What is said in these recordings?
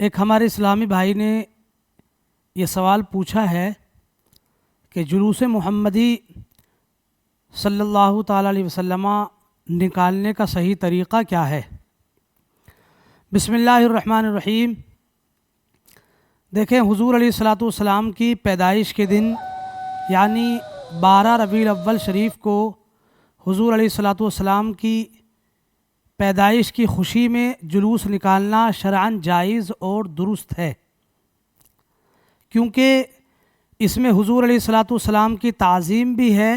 ایک ہمارے اسلامی بھائی نے یہ سوال پوچھا ہے کہ جلوس محمدی صلی اللہ تعالیٰ علیہ وسلم نکالنے کا صحیح طریقہ کیا ہے۔ بسم اللہ الرحمن الرحیم۔ دیکھیں، حضور علیہ الصلاۃ والسلام کی پیدائش کے دن یعنی 12 ربیع الاول شریف کو حضور علیہ الصلاۃ والسلام کی پیدائش کی خوشی میں جلوس نکالنا شرعاً جائز اور درست ہے، کیونکہ اس میں حضور علیہ الصلاۃ والسلام کی تعظیم بھی ہے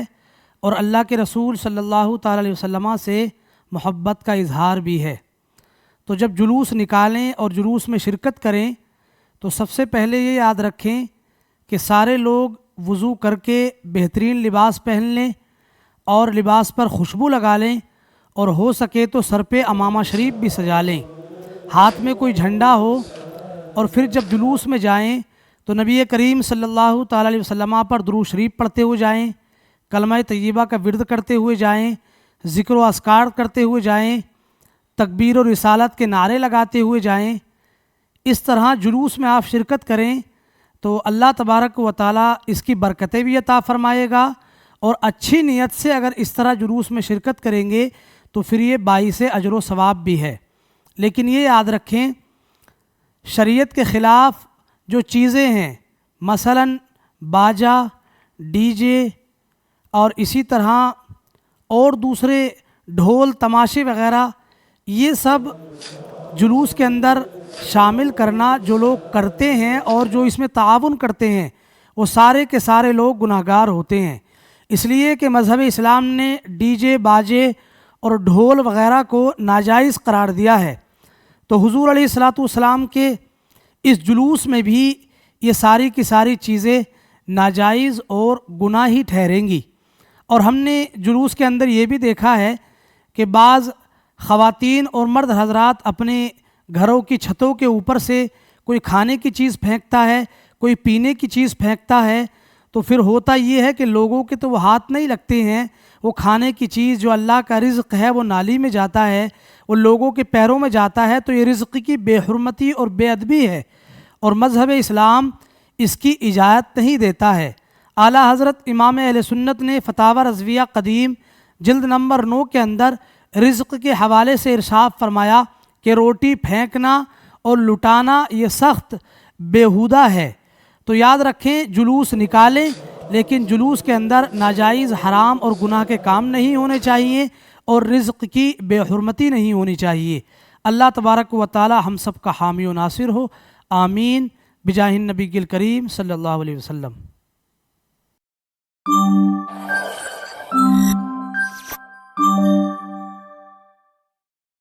اور اللہ کے رسول صلی اللہ تعالیٰ علیہ وسلم سے محبت کا اظہار بھی ہے۔ تو جب جلوس نکالیں اور جلوس میں شرکت کریں تو سب سے پہلے یہ یاد رکھیں کہ سارے لوگ وضو کر کے بہترین لباس پہن لیں اور لباس پر خوشبو لگا لیں، اور ہو سکے تو سر پہ امامہ شریف بھی سجا لیں، ہاتھ میں کوئی جھنڈا ہو، اور پھر جب جلوس میں جائیں تو نبی کریم صلی اللہ تعالیٰ علیہ وسلم پر درود شریف پڑھتے ہوئے جائیں، کلمہ طیبہ کا ورد کرتے ہوئے جائیں، ذکر و اذکار کرتے ہوئے جائیں، تکبیر و رسالت کے نعرے لگاتے ہوئے جائیں۔ اس طرح جلوس میں آپ شرکت کریں تو اللہ تبارک و تعالیٰ اس کی برکتیں بھی عطا فرمائے گا، اور اچھی نیت سے اگر اس طرح جلوس میں شرکت کریں گے تو پھر یہ باعث اجر و ثواب بھی ہے۔ لیکن یہ یاد رکھیں، شریعت کے خلاف جو چیزیں ہیں، مثلاً باجا، ڈی جے اور اسی طرح اور دوسرے ڈھول تماشے وغیرہ، یہ سب جلوس کے اندر شامل کرنا جو لوگ کرتے ہیں اور جو اس میں تعاون کرتے ہیں وہ سارے کے سارے لوگ گناہگار ہوتے ہیں، اس لیے کہ مذہب اسلام نے ڈی جے، باجے اور ڈھول وغیرہ کو ناجائز قرار دیا ہے۔ تو حضور علیہ الصلاۃ والسلام کے اس جلوس میں بھی یہ ساری کی ساری چیزیں ناجائز اور گناہ ہی ٹھہریں گی۔ اور ہم نے جلوس کے اندر یہ بھی دیکھا ہے کہ بعض خواتین اور مرد حضرات اپنے گھروں کی چھتوں کے اوپر سے کوئی کھانے کی چیز پھینکتا ہے، کوئی پینے کی چیز پھینکتا ہے، تو پھر ہوتا یہ ہے کہ لوگوں کے تو وہ ہاتھ نہیں لگتے ہیں، وہ کھانے کی چیز جو اللہ کا رزق ہے وہ نالی میں جاتا ہے، وہ لوگوں کے پیروں میں جاتا ہے، تو یہ رزق کی بے حرمتی اور بے ادبی ہے، اور مذہب اسلام اس کی اجازت نہیں دیتا ہے۔ اعلیٰ حضرت امام اہل سنت نے فتاوی رضویہ قدیم جلد نمبر 9 کے اندر رزق کے حوالے سے ارشاد فرمایا کہ روٹی پھینکنا اور لٹانا یہ سخت بیہودہ ہے۔ تو یاد رکھیں، جلوس نکالیں لیکن جلوس کے اندر ناجائز، حرام اور گناہ کے کام نہیں ہونے چاہیے، اور رزق کی بے حرمتی نہیں ہونی چاہیے۔ اللہ تبارک و تعالی ہم سب کا حامی و ناصر ہو، آمین، بجاہ النبی الکریم صلی اللہ علیہ وسلم۔